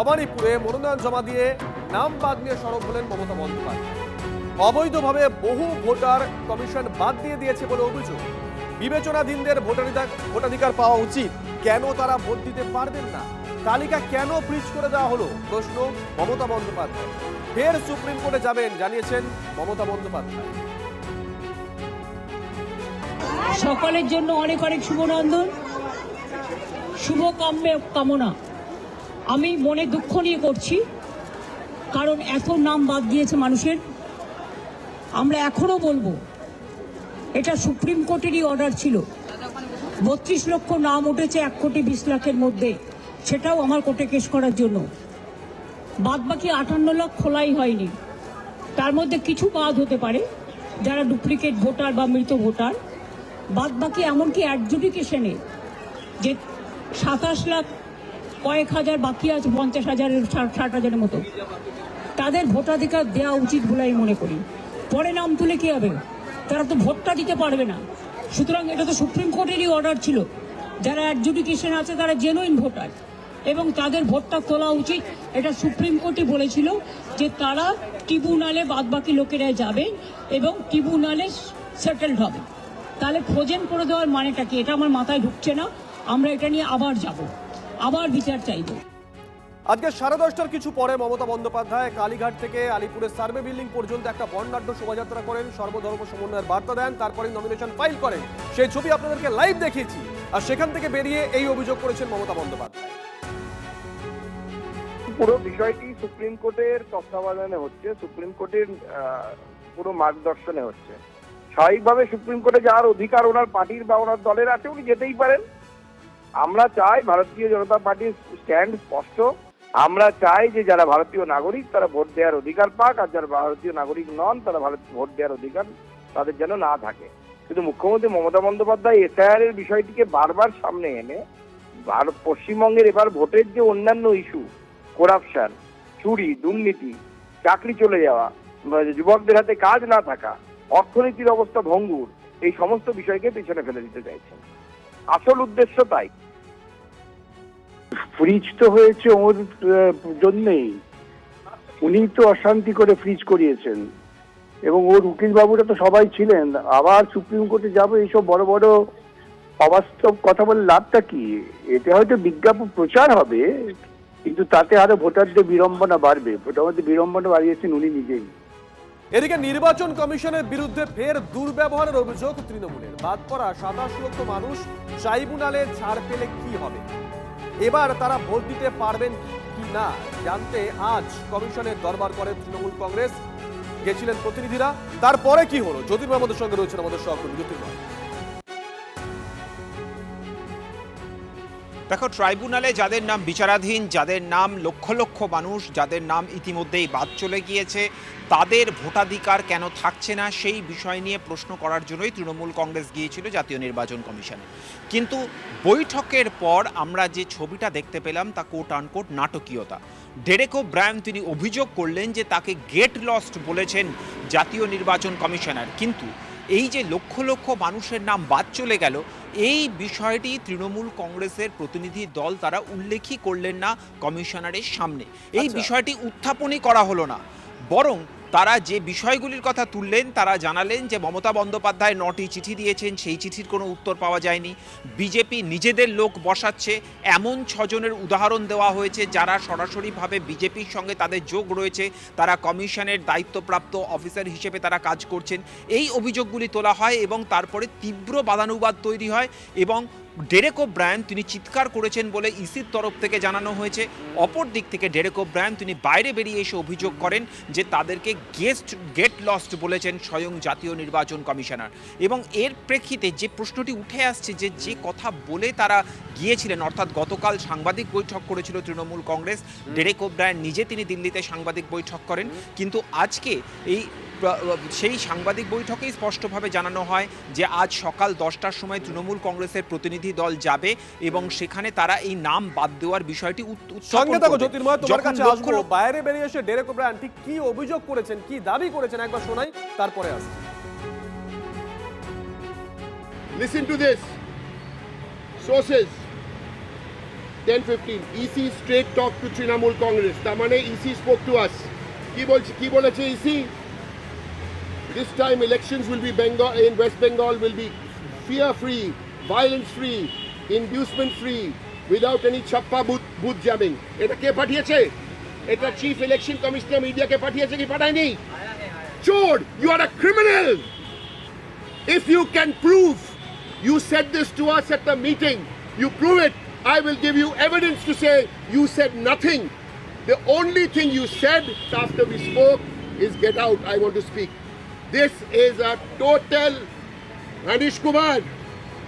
ভবানীপুরে মনোনয়ন জমা দিয়ে নাম বাদ নিয়ে সরব হলেন মমতা বন্দ্যোপাধ্যায়। অবৈধভাবে বহু ভোটার কমিশন বাদ দিয়ে দিয়েছে বলে অভিযোগ। বিবেচনাধীনদের ভোটাধিকার পাওয়া উচিত, কেন তারা ভোট দিতে পারবেন না? তালিকা কেন ফ্রিজ করে দেওয়া হলো, প্রশ্ন মমতা বন্দ্যোপাধ্যায়। ফের সুপ্রিম কোর্টে যাবেন জানিয়েছেন মমতা বন্দ্যোপাধ্যায়। সকলের জন্য অনেক অনেক শুভনন্দন, শুভ কামনা। আমি মনে দুঃখ নিয়ে করছি, কারণ এত নাম বাদ দিয়েছে মানুষের। আমরা এখনো বলবো এটা সুপ্রিম কোর্টেরই অর্ডার ছিল। 32 লক্ষ নাম উঠেছে 1,20,00,000-এর মধ্যে, সেটাও আমার কোর্টে কেস করার জন্য। বাদ বাকি 58 লাখ খোলাই হয়নি। তার মধ্যে কিছু বাদ হতে পারে যারা ডুপ্লিকেট ভোটার বা মৃত ভোটার। বাদ বাকি এমনকি অ্যাডজুডিকেশনে যে 27 লাখ কয়েক হাজার বাকি আছে, 50,000-এর 60,000-এর মতো, তাদের ভোটাধিকার দেওয়া উচিত বলে আমি মনে করি। পরে নাম তুলে কি হবে? তারা তো ভোটটা দিতে পারবে না। সুতরাং এটা তো সুপ্রিম কোর্টেরই অর্ডার ছিল। যারা অ্যাডজুডিকেশন আছে তারা জেনুইন ভোটার এবং তাদের ভোটটা তোলা উচিত। এটা সুপ্রিম কোর্টই বলেছিল যে তারা ট্রিব্যুনালে বাদবাকি লোকেরা যাবে এবং ট্রিব্যুনালে সেটেলড হবে। তাহলে ফ্রোজেন করে দেওয়ার মানেটা কি? এটা আমার মাথায় ঢুকছে না। আমরা এটা নিয়ে আবার যাব, আবার বিচার চাইব। আজকে 10:30টার কিছু পরে মমতা বন্দ্যোপাধ্যায় কালীঘাট থেকে আলিপুরের সার্ভে বিল্ডিং পর্যন্ত একটা বর্ণাঢ্য শোভাযাত্রা করেন, সর্বধর্ম সমন্বয়ের বার্তা দেন, তারপরে নমিনেশন ফাইল করেন। সেই ছবি আপনাদেরকে লাইভ দেখিয়েছি। আর সেখান থেকে বেরিয়ে এই অভিযোগ করেছেন মমতা বন্দ্যোপাধ্যায়। পুরো বিষয়টি সুপ্রিম কোর্টের তত্ত্বাবধানে হচ্ছে, সুপ্রিম কোর্টের পুরো মার্গদর্শনে হচ্ছে। স্বাভাবিকভাবে সুপ্রিম কোর্টে যাওয়ার অধিকার ওনার পার্টির বা ওনার দলের আছে, উনি যেতেই পারেন। আমরা চাই ভারতীয় জনতা পার্টির স্ট্যান্ড স্পষ্ট। আমরা চাই যে যারা ভারতীয় নাগরিক তারা ভোট দেওয়ার অধিকার পাক, আর যারা ভারতীয় নাগরিক নন তারা ভোট দেওয়ার অধিকার তাদের যেন না থাকে। কিন্তু মুখ্যমন্ত্রী মমতা বন্দ্যোপাধ্যায় এসআইআর এর বিষয়টিকে বারবার সামনে এনে পশ্চিমবঙ্গের এবার ভোটের যে অন্যান্য ইস্যু, করাপশন, চুরি, দুর্নীতি, চাকরি চলে যাওয়া, যুবকদের হাতে কাজ না থাকা, অর্থনীতির অবস্থা ভঙ্গুর, এই সমস্ত বিষয়কে পিছনে ফেলে দিতে চাইছেন। আসল উদ্দেশ্য তাই। ফ্রিজ তো হয়েছে ওর জন্যেই, উনি তো অশান্তি করে ফ্রিজ করিয়েছেন এবং ওর উকিল বাবুরা তো সবাই ছিলেন। আবার সুপ্রিম কোর্টে যাবো, এইসব বড় বড় অবাস্তব কথা বলে লাভটা কি? এতে হয়তো বিজ্ঞাপন প্রচার হবে, কিন্তু তাতে আরো ভোটারদের বিড়ম্বনা বাড়বে। ভোটার মধ্যে বিড়ম্বনা বাড়িয়েছেন উনি নিজেই। এদিকে নির্বাচন কমিশনের বিরুদ্ধে ফের দুর্ব্যবহারের অভিযোগ তৃণমূলের। বাদ পড়া 27 লক্ষ মানুষ ট্রাইব্যুনালে ছাড় পেলে কি হবে? এবার তারা ভোট দিতে পারবেন কি না জানতে আজ কমিশনের দরবার করে তৃণমূল কংগ্রেস। গেছিলেন প্রতিনিধিরা। তারপরে কি হলো? জ্যোতির্ময় আমাদের সঙ্গে রয়েছেন আমাদের সহকর্মী জ্যোতির্ময়। দেখো, ট্রাইব্যুনালে যাদের নাম বিচারাধীন, যাদের নাম লক্ষ লক্ষ মানুষ, যাদের নাম ইতিমধ্যেই বাদ চলে গিয়েছে, তাদের ভোটাধিকার কেন থাকছে না সেই বিষয় নিয়ে প্রশ্ন করার জন্যই তৃণমূল কংগ্রেস গিয়েছিল জাতীয় নির্বাচন কমিশনে। কিন্তু বৈঠকের পর আমরা যে ছবিটা দেখতে পেলাম তা কোট আনকোট নাটকীয়তা। ডেরেক ওব্রায়ান তিনি অভিযোগ করলেন যে তাকে গেট লস্ট বলেছেন জাতীয় নির্বাচন কমিশনার। কিন্তু এই যে লক্ষ লক্ষ মানুষের নাম বাদ চলে গেল, এই বিষয়টি তৃণমূল কংগ্রেসের প্রতিনিধি দল তারা উল্লেখই করলেন না কমিশনারের সামনে। এই বিষয়টি উত্থাপনই করা হলো না, বরং তারা যে বিষয়গুলির কথা তুললেন তারা জানালেন যে মমতা বন্দ্যোপাধ্যায় 9টি চিঠি দিয়েছেন, সেই চিঠির কোনো উত্তর পাওয়া যায়নি। বিজেপি নিজেদের লোক বসাচ্ছে, এমন 6 জনের উদাহরণ দেওয়া হয়েছে যারা সরাসরিভাবে বিজেপির সঙ্গে তাদের যোগ রয়েছে, তারা কমিশনের দায়িত্বপ্রাপ্ত অফিসার হিসেবে তারা কাজ করছেন। এই অভিযোগগুলি তোলা হয় এবং তারপরে তীব্র বাদানুবাদ তৈরি হয় এবং ডেরেক ওব্রায়ান তিনি চিৎকার করেছেন বলে ইসির তরফ থেকে জানানো হয়েছে। অপর দিক থেকে ডেরেক ওব্রায়ান তিনি বাইরে বেরিয়ে এসে অভিযোগ করেন যে তাদেরকে গেট লস্ট বলেছেন স্বয়ং জাতীয় নির্বাচন কমিশনার। এবং এর প্রেক্ষিতে যে প্রশ্নটি উঠে আসছে যে কথা বলে তারা গিয়েছিলেন, অর্থাৎ গতকাল সাংবাদিক বৈঠক করেছিল তৃণমূল কংগ্রেস, ডেরেক ওব্রায়ান নিজে তিনি দিল্লিতে সাংবাদিক বৈঠক করেন, কিন্তু আজকে সেই সাংবাদিক বৈঠকেই স্পষ্টভাবে জানানো হয় যে আজ সকাল 10টার সময় তৃণমূল কংগ্রেসের প্রতিনিধি দল যাবে এবং সেখানে তারা এই নাম বাদ দেওয়ার বিষয়টি বাইরে বেরিয়ে এসে ডেরেক ওব্রায়ান ঠিক কি অভিযোগ করেছেন, কি দাবি করেছেন একবার শোনাই, তারপরে আসছে। Listen to this. Sources. 10:15 EC straight talk to Trinamool Congress. তার মানে EC spoke to us. কি বলেছে EC? This time elections will be Bengal in West Bengal will be fear free, violence free, inducement free, without any chappa booth jamming. এটা কে পাঠিয়েছে? এটা chief election commissioner মিডিয়াকে পাঠিয়েছে কি পাঠায়নি? চোর, you are a criminal. If you can prove you said this to us at the meeting, you prove it, I will give you evidence to say you said nothing. The only thing you said after we spoke is get out, I want to speak. This is a total Manish Kumar,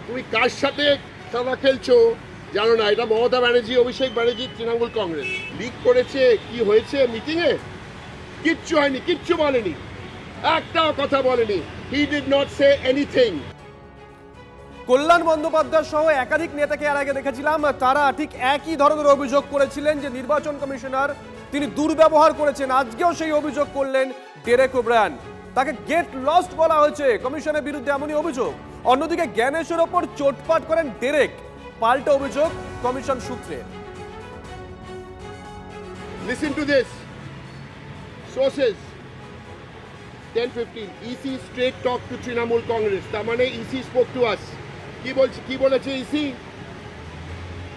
তুমি কার সাথে খেলা খেলছো জানো না। এটা Mamata Banerjee, Abhishek Banerjee, Trinamool Congress leak করেছে। কি হয়েছে মিটিংয়ে? কিচ্ছু হয়নি, কিচ্ছু বলেনি, একটাও কথা বলেনি। He did not say anything. কল্যাণ বন্দ্যোপাধ্যায় সহ একাধিক নেতাকে এর আগে দেখেছিলাম, তারা ঠিক একই ধরনের অভিযোগ করেছিলেন যে নির্বাচন কমিশনার তিনি দুর্ব্যবহার করেছেন। আজকেও সেই অভিযোগ করলেন ডেরেক ওব্রায়ান, তাকে গেট লস্ট বলা হয়েছে কমিশনের বিরুদ্ধে, এমনই অভিযোগ। অন্যদিকে জ্ঞানেশের ওপর চোটপাট করেন ডেরেক, পাল্টা অভিযোগ কমিশন সূত্রে। Listen to this. Sources. 10:15 EC straight talk to Trinamool Congress. তার মানে EC spoke to us. কি বলেছে EC?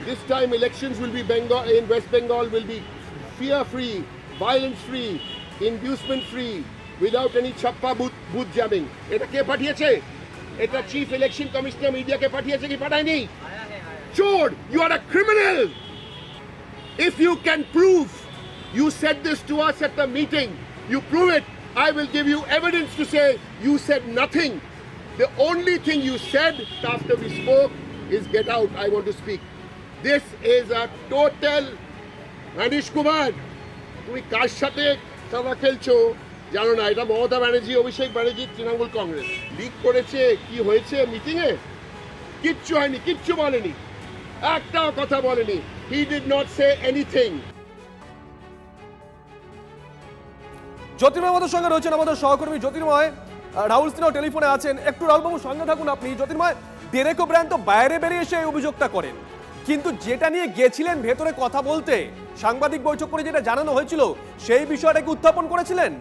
This time elections will be Bengal in West Bengal will be fear free, violence free, inducement free, without any chappa booth jamming. এটা কে পাঠিয়েছে? এটা chief election commissioner মিডিয়াকে পাঠিয়েছে কি পাঠায়নি? চোর, you are a criminal. If you can prove you said this to us at the meeting, you prove it, I will give you evidence to say you said nothing. The only thing you said after we spoke is get out, I want to speak. This is a total Manish Kumar, তুমি কার সাথে খেলা খেলছো জানো না। এটা Mamata Banerjee, Abhishek Banerjee, Trinamool Congress leak করেছে। কি হয়েছে মিটিংয়ে? কিচ্ছু হয়নি, কিচ্ছু বলেনি, একটাও কথা বলেনি। He did not say anything. জ্যোতির্ময় আমাদের সঙ্গে রয়েছেন, আমাদের সহকর্মী জ্যোতির্ময়। রাহুল সিনহাও টেলিফোনে আছেন, একটু রাহুলবাবু সঙ্গে থাকুন আপনি। জ্যোতির্ময়, ডেরেক ওব্রায়ান তো বাইরে বেরিয়ে এসে এই অভিযোগটা করেন, কিন্তু যেটা নিয়ে গেছিলেন ভেতরে কথা বলতে, সাংবাদিক বৈঠক করে যেটা জানানো হয়েছিল সেই বিষয়টাকে উত্থাপন করেছিলেন।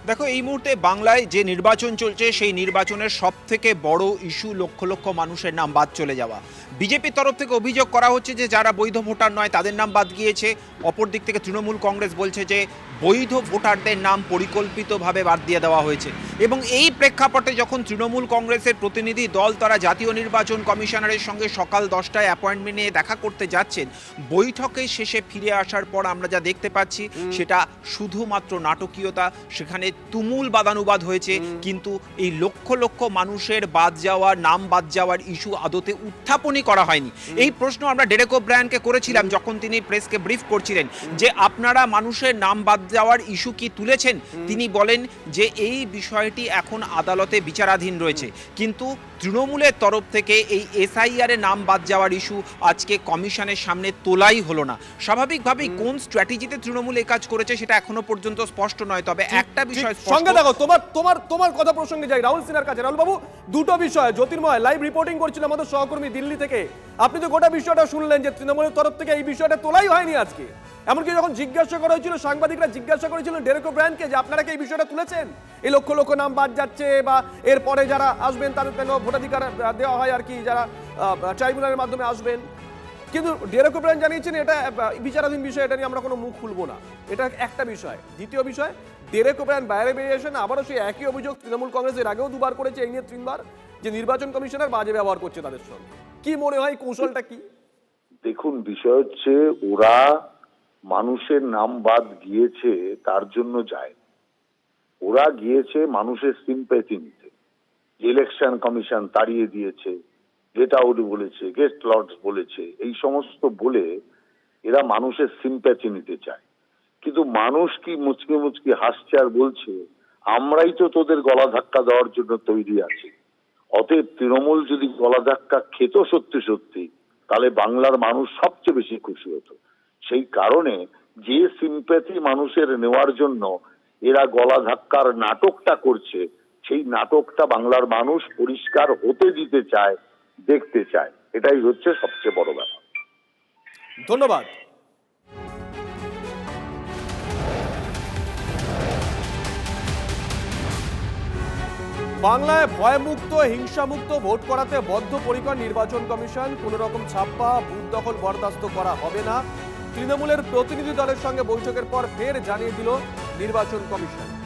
দেখো, এই মুহূর্তে বাংলায় যে নির্বাচন চলছে সেই নির্বাচনের সব থেকে বড় ইস্যু লক্ষ লক্ষ মানুষের নাম বাদ চলে যাওয়া। বিজেপির তরফ থেকে অভিযোগ করা হচ্ছে যে যারা বৈধ ভোটার নয় তাদের নাম বাদ গিয়েছে। অপর দিক থেকে তৃণমূল কংগ্রেস বলছে যে বৈধ ভোটারদের নাম পরিকল্পিতভাবে বাদ দিয়ে দেওয়া হয়েছে। এবং এই প্রেক্ষাপটে যখন তৃণমূল কংগ্রেসের প্রতিনিধি দল তারা জাতীয় নির্বাচন কমিশনারের সঙ্গে সকাল 10টায় অ্যাপয়েন্টমেন্ট নিয়ে দেখা করতে যাচ্ছেন, বৈঠকের শেষে ফিরে আসার পর আমরা যা দেখতে পাচ্ছি সেটা শুধুমাত্র নাটকীয়তা। সেখানে তুমুল বাদানুবাদ হয়েছে, কিন্তু এই লক্ষ লক্ষ মানুষের বাদ যাওয়ার, নাম বাদ যাওয়ার ইস্যু আদতে উত্থাপনই করা হয়নি। এই প্রশ্ন আমরা ডেরেক ওব্রায়ানকে করেছিলাম যখন তিনি প্রেসকে ব্রিফ করছিলেন যে আপনারা মানুষের নাম বাদ যাওয়ার ইস্যু কি তুলেছেন। তিনি বলেন যে এই বিষয়টি এখন আদালতে বিচারাধীন রয়েছে, কিন্তু তৃণমূলের তরফ থেকে এই এসআইআর এর নাম বাদ যাওয়ার ইস্যু আজকে কমিশনের সামনে তোলাই হলো না। স্বাভাবিকভাবেই কোন স্ট্র্যাটেজিতে তৃণমূল এই কাজ করেছে সেটা এখনো পর্যন্ত স্পষ্ট নয়। তবে একটা বিষয় সঙ্গে দেখো, তোমার কথা প্রসঙ্গে যাই রাহুল সিনহার কাছে। রাহুল বাবু, দুটো বিষয়। জ্যোতির্ময় লাইভ রিপোর্টিং করছিল আমাদের সহকর্মী দিল্লি থেকে, আপনি তো গোটা বিষয়টা শুনলেন যে তৃণমূলের তরফ থেকে এই বিষয়টা তোলাই হয়নি আজকে। এমনকি যখন জিজ্ঞাসা করা হয়েছিল, সাংবাদিকরা জিজ্ঞাসা করেছিলেন ডেরেক ওব্রায়ানকে যে আপনারা কি এই বিষয়টা তুলেছেন, এই লক্ষ লক্ষ নাম বাদ যাচ্ছে বা এরপরে যারা আসবেন তাদের যেন ভোটাধিকার দেওয়া হয় আর কি, যারা ট্রাইব্যুনালের মাধ্যমে আসবেন। কিন্তু ডেরেক ওব্রায়ান জানিয়েছেন এটা বিচারাধীন বিষয়, এটা নিয়ে আমরা কোনো মুখ খুলবো না। এটা একটা বিষয়। দ্বিতীয় বিষয়, ডেরেক ওব্রায়ান বাইরে বেরিয়ে এসেন, আবারও সেই একই অভিযোগ তৃণমূল কংগ্রেস এর আগেও দুবার করেছে, এই নিয়ে 3বার, যে নির্বাচন কমিশনার বাজে ব্যবহার করছে তাদের সঙ্গে। কি মনে হয় কৌশলটা কি? দেখুন, বিষয় হচ্ছে ওরা মানুষের নাম বাদ গিয়েছে তার জন্য যায়, ওরা গিয়েছে মানুষের সিম্প্যাথি নিতে। ইলেকশন কমিশন তাড়িয়ে দিয়েছে, গেট আউট বলেছে, গেট লস্ট বলেছে, এই সমস্ত বলে এরা মানুষের সিম্প্যাথি নিতে চায়। কিন্তু মানুষ কি মুচকি মুচকি হাসছে আর বলছে আমরাই তো তোদের গলা ধাক্কা দেওয়ার জন্য তৈরি আছি। অতএব তৃণমূল যদি গলা ধাক্কা খেত সত্যি সত্যি, তাহলে বাংলার মানুষ সবচেয়ে বেশি খুশি হতো। সেই কারণে যে সিম্প্যাথি মানুষের নেওয়ার জন্য এরা গলা ধাক্কার নাটকটা করছে, সেই নাটকটা বাংলার মানুষ পরিষ্কার হতে দিতে চায় দেখতে চায়। এটাই হচ্ছে সবচেয়ে বড় ব্যাপার। ধন্যবাদ। বাংলায় ভয়মুক্ত হিংসামুক্ত ভোট করাতে বদ্ধপরিকর নির্বাচন কমিশন। কোন রকম ছাপ্পা বুথ দখল বরদাস্ত করা হবে না। তৃণমূলের প্রতিনিধি দলের সঙ্গে বৈঠকের পর ফের জানিয়ে দিল নির্বাচন কমিশন।